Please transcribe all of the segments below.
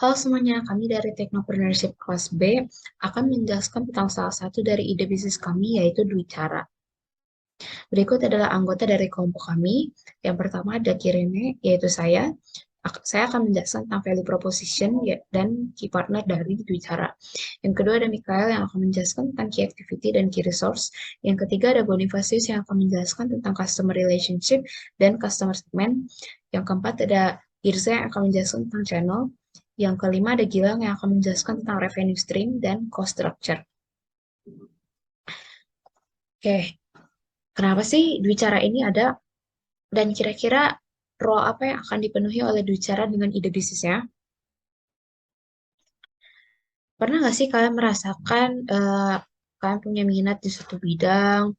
Halo semuanya, kami dari Technopreneurship kelas B akan menjelaskan tentang salah satu dari ide bisnis kami, yaitu Dwi Cara. Berikut adalah anggota dari kelompok kami. Yang pertama ada Kirene, yaitu saya. Saya akan menjelaskan tentang value proposition dan key partner dari Dwi Cara. Yang kedua ada Mikael yang akan menjelaskan tentang key activity dan key resource. Yang ketiga ada Bonifacius yang akan menjelaskan tentang customer relationship dan customer segment. Yang keempat ada Irza yang akan menjelaskan tentang channel. Yang kelima ada Gilang yang akan menjelaskan tentang revenue stream dan cost structure. Oke, kenapa sih Dwi Cara ini ada dan kira-kira role apa yang akan dipenuhi oleh Dwi Cara dengan ide bisnisnya? Pernah nggak sih kalian merasakan kalian punya minat di suatu bidang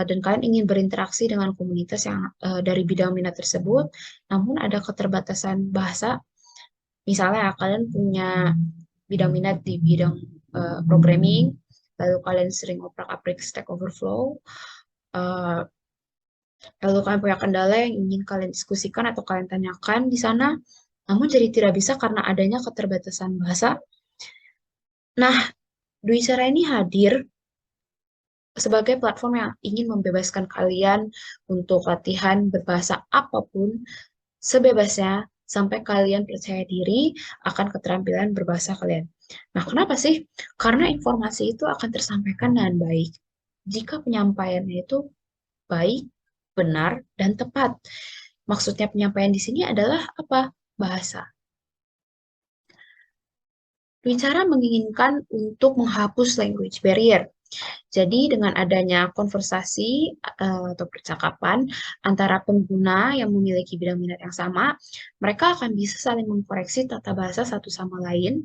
dan kalian ingin berinteraksi dengan komunitas yang dari bidang minat tersebut, namun ada keterbatasan bahasa? Misalnya kalian punya bidang minat di bidang programming, lalu kalian sering oprak-aprik Stack Overflow, eh, lalu kalian punya kendala yang ingin kalian diskusikan atau kalian tanyakan di sana, namun jadi tidak bisa karena adanya keterbatasan bahasa. Nah, Dwi Cara ini hadir sebagai platform yang ingin membebaskan kalian untuk latihan berbahasa apapun sebebasnya sampai kalian percaya diri akan keterampilan berbahasa kalian. Nah, kenapa sih? Karena informasi itu akan tersampaikan dengan baik jika penyampaiannya itu baik, benar, dan tepat. Maksudnya penyampaian di sini adalah apa? Bahasa. Bicara menginginkan untuk menghapus language barrier. Jadi dengan adanya konversasi atau percakapan antara pengguna yang memiliki bidang minat yang sama, mereka akan bisa saling mengkoreksi tata bahasa satu sama lain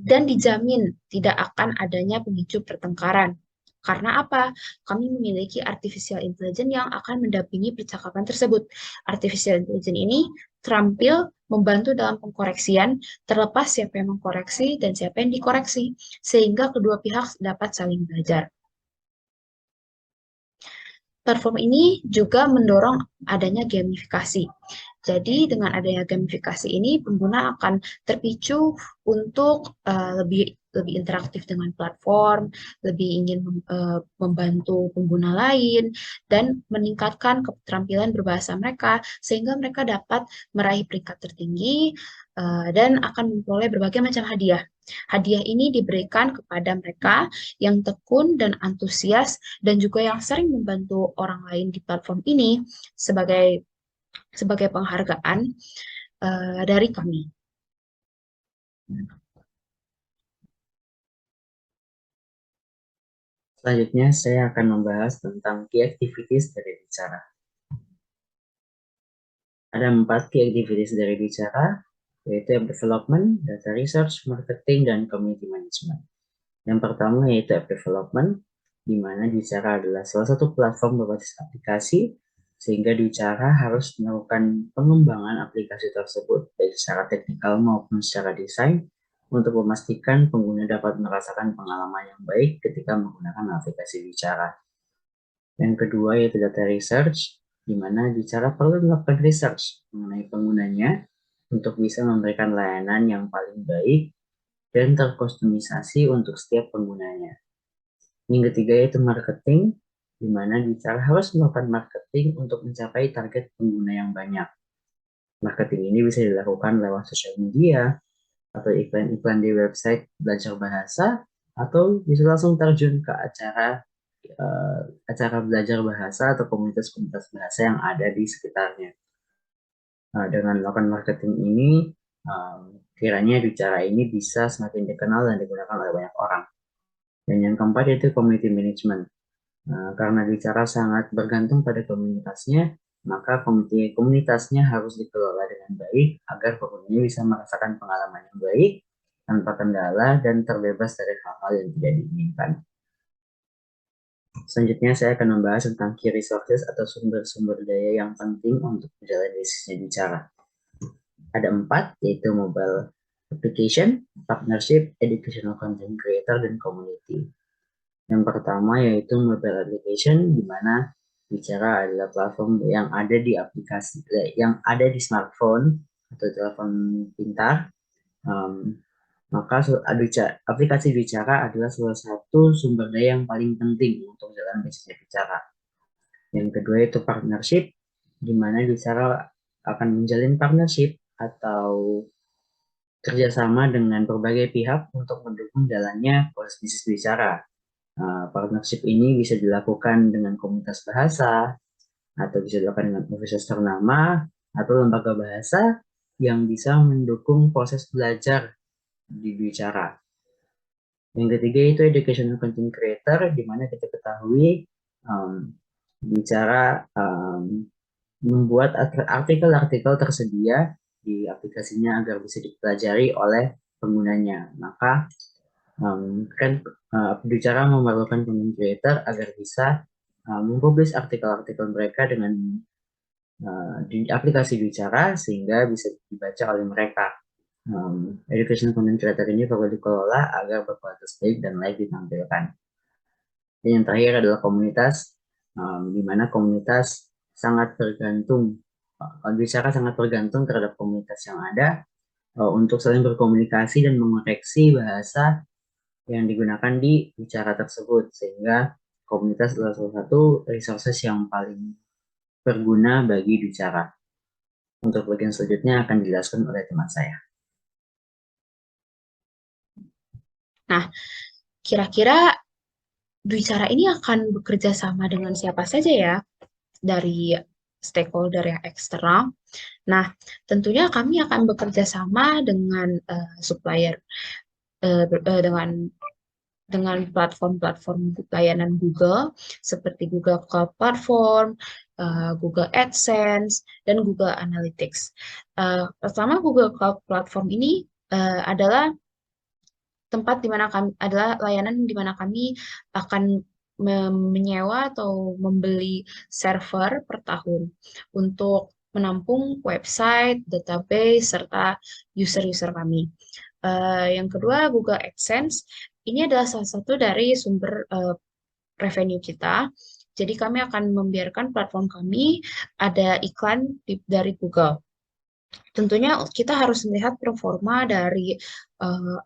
dan dijamin tidak akan adanya pemicu pertengkaran. Karena apa? Kami memiliki artificial intelligence yang akan mendampingi percakapan tersebut. Artificial intelligence ini terampil membantu dalam pengkoreksian, terlepas siapa yang mengkoreksi dan siapa yang dikoreksi, sehingga kedua pihak dapat saling belajar. Platform ini juga mendorong adanya gamifikasi. Jadi dengan adanya gamifikasi ini pengguna akan terpicu untuk lebih lebih interaktif dengan platform, lebih ingin membantu pengguna lain dan meningkatkan keterampilan berbahasa mereka sehingga mereka dapat meraih peringkat tertinggi dan akan memperoleh berbagai macam hadiah. Hadiah ini diberikan kepada mereka yang tekun dan antusias dan juga yang sering membantu orang lain di platform ini sebagai sebagai penghargaan dari kami. Selanjutnya, saya akan membahas tentang key activities dari bicara. Ada 4 key activities dari bicara, yaitu app development, data research, marketing, dan community management. Yang pertama yaitu app development, di mana bicara adalah salah satu platform berbasis aplikasi, sehingga bicara harus melakukan pengembangan aplikasi tersebut, baik secara teknikal maupun secara desain, untuk memastikan pengguna dapat merasakan pengalaman yang baik ketika menggunakan aplikasi bicara. Yang kedua yaitu data research, di mana bicara perlu melakukan research mengenai penggunanya untuk bisa memberikan layanan yang paling baik dan terkustomisasi untuk setiap penggunanya. Yang ketiga yaitu marketing, di mana bicara harus melakukan marketing untuk mencapai target pengguna yang banyak. Marketing ini bisa dilakukan lewat sosial media, atau iklan-iklan di website belajar bahasa, atau bisa langsung terjun ke acara belajar bahasa atau komunitas-komunitas bahasa yang ada di sekitarnya. Dengan melakukan marketing ini, kiranya bicara ini bisa semakin dikenal dan digunakan oleh banyak orang. Dan yang keempat yaitu community management. Karena bicara sangat bergantung pada komunitasnya, maka komunitasnya harus dikelola dengan baik agar pengunjung bisa merasakan pengalaman yang baik tanpa kendala dan terbebas dari hal-hal yang tidak diinginkan. Selanjutnya saya akan membahas tentang key resources atau sumber-sumber daya yang penting untuk menjalani bisnisnya bicara. Ada 4, yaitu mobile application, partnership, educational content creator, dan community. Yang pertama yaitu mobile application, di mana bicara adalah platform yang ada di aplikasi, yang ada di smartphone atau telepon pintar, Maka aplikasi bicara adalah salah satu sumber daya yang paling penting untuk jalan bisnis bicara. Yang kedua itu partnership, di mana bicara akan menjalin partnership atau kerjasama dengan berbagai pihak untuk mendukung jalannya proses bisnis bicara. Partnership ini bisa dilakukan dengan komunitas bahasa, atau bisa dilakukan dengan universitas ternama, atau lembaga bahasa yang bisa mendukung proses belajar di bicara. Yang ketiga itu educational content creator, di mana kita ketahui bicara membuat artikel-artikel tersedia di aplikasinya agar bisa dipelajari oleh penggunanya. Maka kan bicara memerlukan content creator agar bisa mempublish artikel-artikel mereka di aplikasi bicara sehingga bisa dibaca oleh mereka. Education content creator ini perlu dikelola agar berkualitas baik dan layak ditampilkan. Dan yang terakhir adalah komunitas, di mana komunitas sangat tergantung, kalau bicara sangat tergantung terhadap komunitas yang ada untuk saling berkomunikasi dan mengoreksi bahasa yang digunakan di bicara tersebut, sehingga komunitas adalah salah satu resources yang paling berguna bagi bicara. Untuk bagian selanjutnya akan dijelaskan oleh teman saya. Nah, kira-kira bicara ini akan bekerja sama dengan siapa saja ya dari stakeholder yang eksternal. Nah, tentunya kami akan bekerja sama dengan supplier, dengan platform-platform layanan Google seperti Google Cloud Platform, Google AdSense, dan Google Analytics. Pertama, Google Cloud Platform ini adalah tempat di mana kami adalah layanan di mana kami akan menyewa atau membeli server per tahun untuk menampung website, database, serta user-user kami. Yang kedua, Google AdSense. Ini adalah salah satu dari sumber revenue kita. Jadi kami akan membiarkan platform kami ada iklan dari Google. Tentunya kita harus melihat performa dari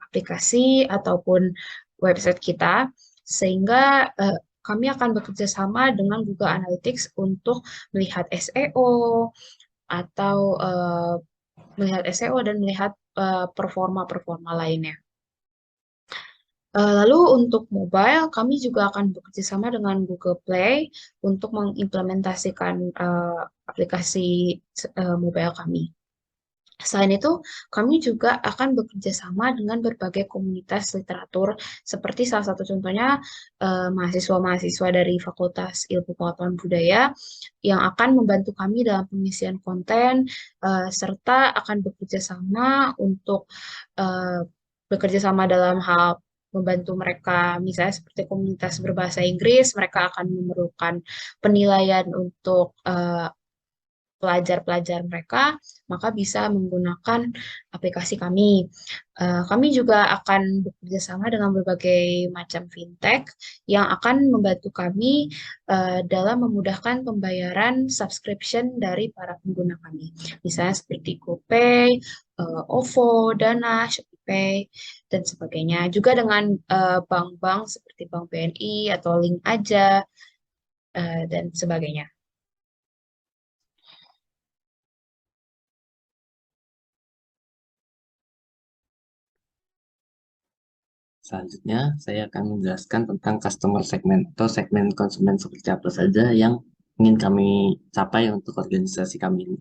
aplikasi ataupun website kita, sehingga kami akan bekerja sama dengan Google Analytics untuk melihat SEO atau melihat SEO dan melihat performa-performa lainnya. Lalu untuk mobile, kami juga akan bekerja sama dengan Google Play untuk mengimplementasikan aplikasi mobile kami. Selain itu, kami juga akan bekerja sama dengan berbagai komunitas literatur, seperti salah satu contohnya mahasiswa-mahasiswa dari Fakultas Ilmu Pengetahuan Budaya yang akan membantu kami dalam pengisian konten, serta akan bekerja sama untuk bekerja sama dalam hal membantu mereka, misalnya seperti komunitas berbahasa Inggris, mereka akan memerlukan penilaian untuk pelajar-pelajar mereka, maka bisa menggunakan aplikasi kami. Kami juga akan bekerja sama dengan berbagai macam fintech yang akan membantu kami dalam memudahkan pembayaran subscription dari para pengguna kami. Misalnya seperti GoPay, OVO, Dana, ShopeePay, dan sebagainya. Juga dengan bank-bank seperti Bank BNI atau Link Aja, dan sebagainya. Selanjutnya, saya akan menjelaskan tentang customer segment atau segmen konsumen seperti apa saja yang ingin kami capai untuk organisasi kami ini.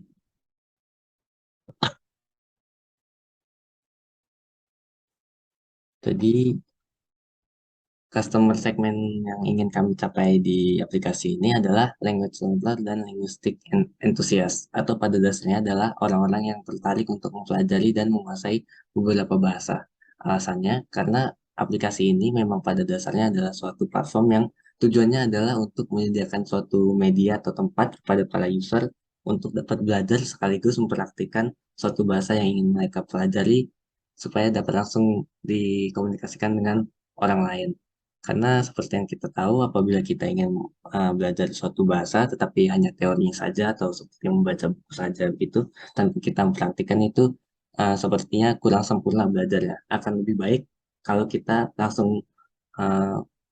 Jadi, customer segment yang ingin kami capai di aplikasi ini adalah language learner dan linguistic enthusiast, atau pada dasarnya adalah orang-orang yang tertarik untuk mempelajari dan menguasai beberapa bahasa. Alasannya karena aplikasi ini memang pada dasarnya adalah suatu platform yang tujuannya adalah untuk menyediakan suatu media atau tempat kepada para user untuk dapat belajar sekaligus mempraktikkan suatu bahasa yang ingin mereka pelajari supaya dapat langsung dikomunikasikan dengan orang lain. Karena seperti yang kita tahu, apabila kita ingin belajar suatu bahasa, tetapi hanya teorinya saja atau seperti membaca buku saja begitu, tanpa kita mempraktikkan itu sepertinya kurang sempurna belajarnya. Akan lebih baik kalau kita langsung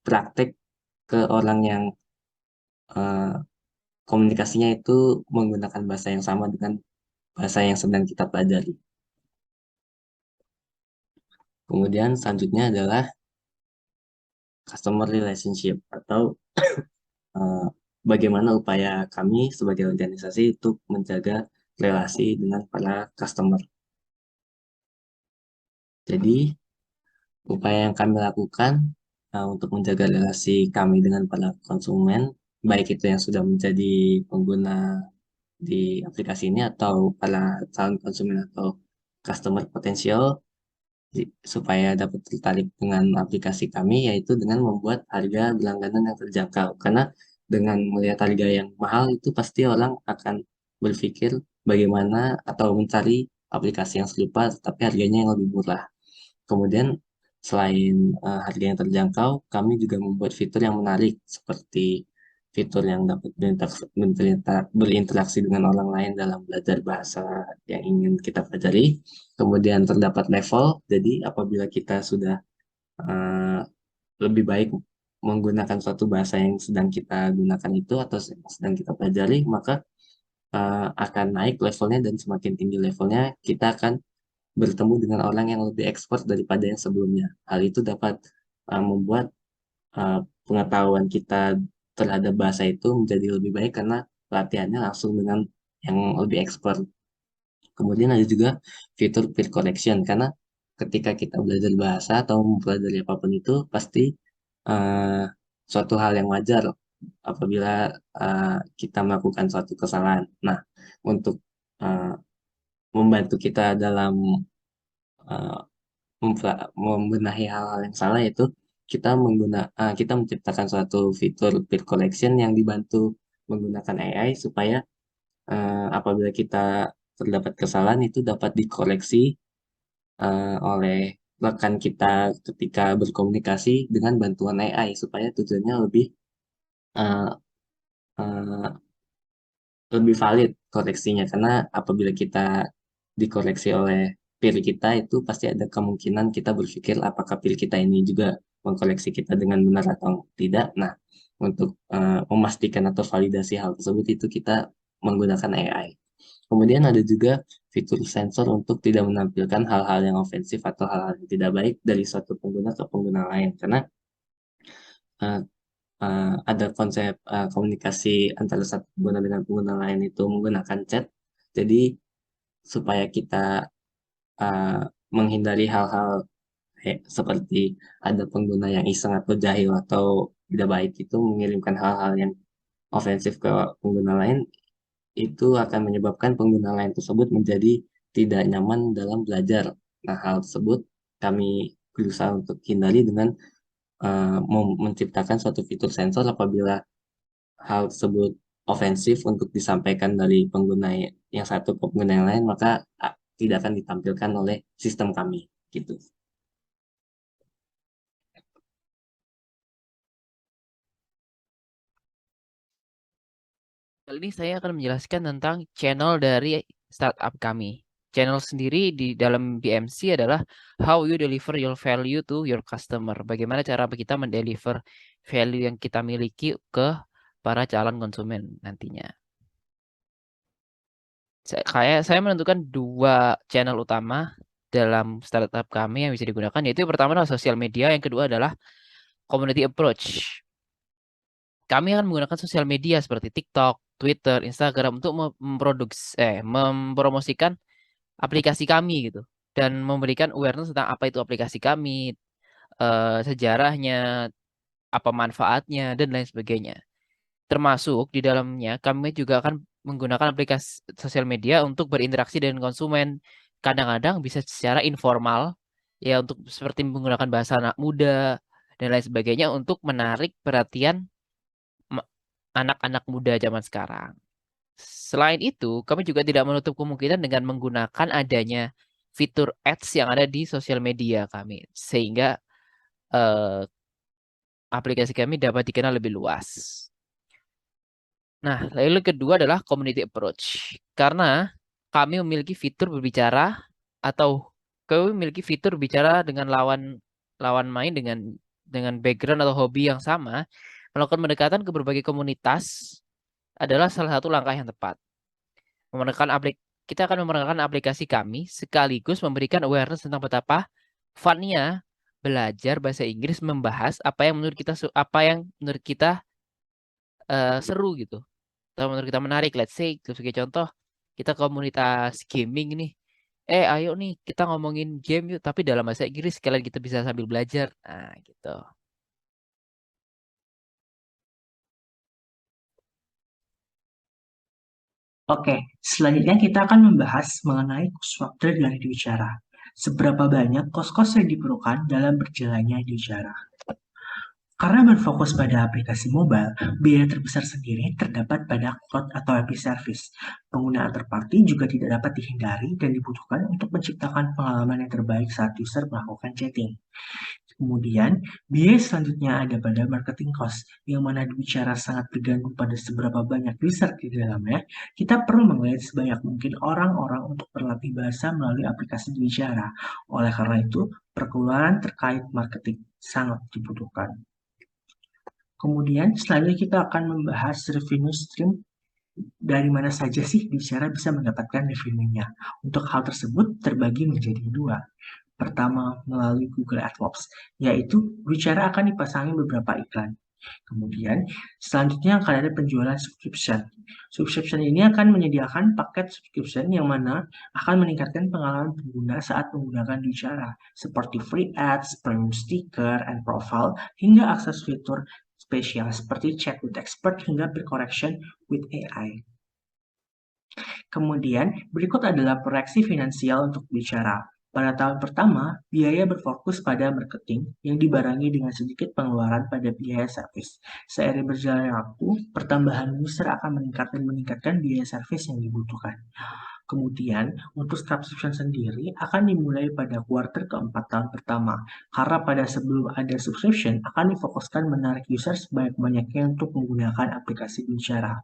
praktek ke orang yang komunikasinya itu menggunakan bahasa yang sama dengan bahasa yang sedang kita pelajari. Kemudian selanjutnya adalah customer relationship atau bagaimana upaya kami sebagai organisasi untuk menjaga relasi dengan para customer. Jadi, upaya yang kami lakukan untuk menjaga relasi kami dengan para konsumen, baik itu yang sudah menjadi pengguna di aplikasi ini atau para calon konsumen atau customer potensial, supaya dapat tertarik dengan aplikasi kami, yaitu dengan membuat harga berlangganan yang terjangkau. Karena dengan melihat harga yang mahal itu pasti orang akan berpikir bagaimana atau mencari aplikasi yang serupa tapi harganya yang lebih murah. Kemudian selain harga yang terjangkau, kami juga membuat fitur yang menarik seperti fitur yang dapat berinteraksi dengan orang lain dalam belajar bahasa yang ingin kita pelajari. Kemudian terdapat level, jadi apabila kita sudah uh, lebih baik menggunakan suatu bahasa yang sedang kita gunakan itu atau sedang kita pelajari, maka akan naik levelnya dan semakin tinggi levelnya, kita akan bertemu dengan orang yang lebih expert daripada yang sebelumnya. Hal itu dapat membuat pengetahuan kita terhadap bahasa itu menjadi lebih baik karena latihannya langsung dengan yang lebih expert. Kemudian ada juga fitur peer correction karena ketika kita belajar bahasa atau mempelajari apapun itu pasti uh, suatu hal yang wajar apabila kita melakukan suatu kesalahan. Nah, untuk uh, membantu kita dalam uh, membenahi hal-hal yang salah itu kita menciptakan suatu fitur peer collection yang dibantu menggunakan AI supaya apabila kita terdapat kesalahan itu dapat dikoreksi oleh rekan kita ketika berkomunikasi dengan bantuan AI supaya tujuannya uh, uh, lebih valid koreksinya karena apabila kita dikoreksi oleh peer kita itu pasti ada kemungkinan kita berpikir apakah peer kita ini juga mengkoreksi kita dengan benar atau tidak. Nah, untuk memastikan atau validasi hal tersebut itu kita menggunakan AI. Kemudian ada juga fitur sensor untuk tidak menampilkan hal-hal yang ofensif atau hal-hal yang tidak baik dari suatu pengguna ke pengguna lain karena uh, ada konsep komunikasi antara satu pengguna dengan pengguna lain itu menggunakan chat. Jadi supaya kita uh, menghindari hal-hal seperti ada pengguna yang iseng atau jahil atau tidak baik itu mengirimkan hal-hal yang ofensif ke pengguna lain, itu akan menyebabkan pengguna lain tersebut menjadi tidak nyaman dalam belajar. Nah, hal tersebut kami berusaha untuk hindari dengan menciptakan suatu fitur sensor apabila hal tersebut ofensif untuk disampaikan dari pengguna yang satu ke pengguna yang lain, maka tidak akan ditampilkan oleh sistem kami. Gitu. Kali ini saya akan menjelaskan tentang channel dari startup kami. Channel sendiri di dalam BMC adalah how you deliver your value to your customer. Bagaimana cara kita mendeliver value yang kita miliki ke para calon konsumen nantinya. Saya menentukan 2 channel utama dalam startup kami yang bisa digunakan, yaitu yang pertama adalah sosial media, yang kedua adalah community approach. Kami akan menggunakan sosial media seperti TikTok, Twitter, Instagram untuk mempromosikan aplikasi kami gitu dan memberikan awareness tentang apa itu aplikasi kami, sejarahnya, apa manfaatnya dan lain sebagainya. Termasuk di dalamnya kami juga akan menggunakan aplikasi sosial media untuk berinteraksi dengan konsumen. Kadang-kadang bisa secara informal ya untuk seperti menggunakan bahasa anak muda dan lain sebagainya untuk menarik perhatian anak-anak muda zaman sekarang. Selain itu, kami juga tidak menutup kemungkinan dengan menggunakan adanya fitur ads yang ada di sosial media kami, sehingga aplikasi kami dapat dikenal lebih luas. Nah, lalu kedua adalah community approach. Karena kami memiliki fitur berbicara atau kau memiliki fitur bicara dengan lawan main dengan background atau hobi yang sama, melakukan pendekatan ke berbagai komunitas adalah salah satu langkah yang tepat. Kita akan memperkenalkan aplikasi kami sekaligus memberikan awareness tentang betapa fun-nya belajar bahasa Inggris, membahas apa yang menurut kita seru gitu, atau menurut kita menarik. Let's say sebagai contoh, kita komunitas gaming nih. Ayo nih kita ngomongin game yuk, tapi dalam bahasa Inggris sekalian kita bisa sambil belajar. Nah, gitu. Oke, selanjutnya kita akan membahas mengenai cost factor dari bicara. Seberapa banyak kos-kos yang diperlukan dalam berjalannya bicara. Karena berfokus pada aplikasi mobile, biaya terbesar sendiri terdapat pada cloud atau API service. Penggunaan third party juga tidak dapat dihindari dan dibutuhkan untuk menciptakan pengalaman yang terbaik saat user melakukan chatting. Kemudian, biaya selanjutnya ada pada marketing cost, yang mana bicara sangat tergantung pada seberapa banyak user di dalamnya. Kita perlu melihat sebanyak mungkin orang-orang untuk berlatih bahasa melalui aplikasi bicara. Oleh karena itu, perkeluaran terkait marketing sangat dibutuhkan. Kemudian, selanjutnya kita akan membahas revenue stream. Dari mana saja sih bicara bisa mendapatkan revenue-nya? Untuk hal tersebut terbagi menjadi dua. Pertama, melalui Google AdWords, yaitu bicara akan dipasangi beberapa iklan. Kemudian, selanjutnya akan ada penjualan subscription. Subscription ini akan menyediakan paket subscription yang mana akan meningkatkan pengalaman pengguna saat menggunakan bicara, seperti free ads, premium sticker, and profile, hingga akses fitur spesial seperti chat with expert hingga pre-correction with AI. Kemudian, berikut adalah proyeksi finansial untuk bicara. Pada tahun pertama, biaya berfokus pada marketing yang dibarengi dengan sedikit pengeluaran pada biaya servis. Seiring berjalannya waktu, pertambahan user akan meningkatkan biaya servis yang dibutuhkan. Kemudian, untuk subscription sendiri akan dimulai pada kuartal keempat tahun pertama, karena pada sebelum ada subscription akan difokuskan menarik user sebanyak-banyaknya untuk menggunakan aplikasi bicara.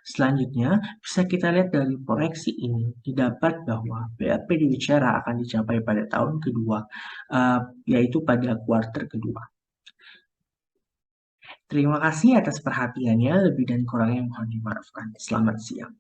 Selanjutnya, bisa kita lihat dari proyeksi ini, didapat bahwa BAP di bicara akan dicapai pada tahun kedua, yaitu pada kuartal kedua. Terima kasih atas perhatiannya, lebih dan kurangnya mohon dimaafkan. Selamat siang.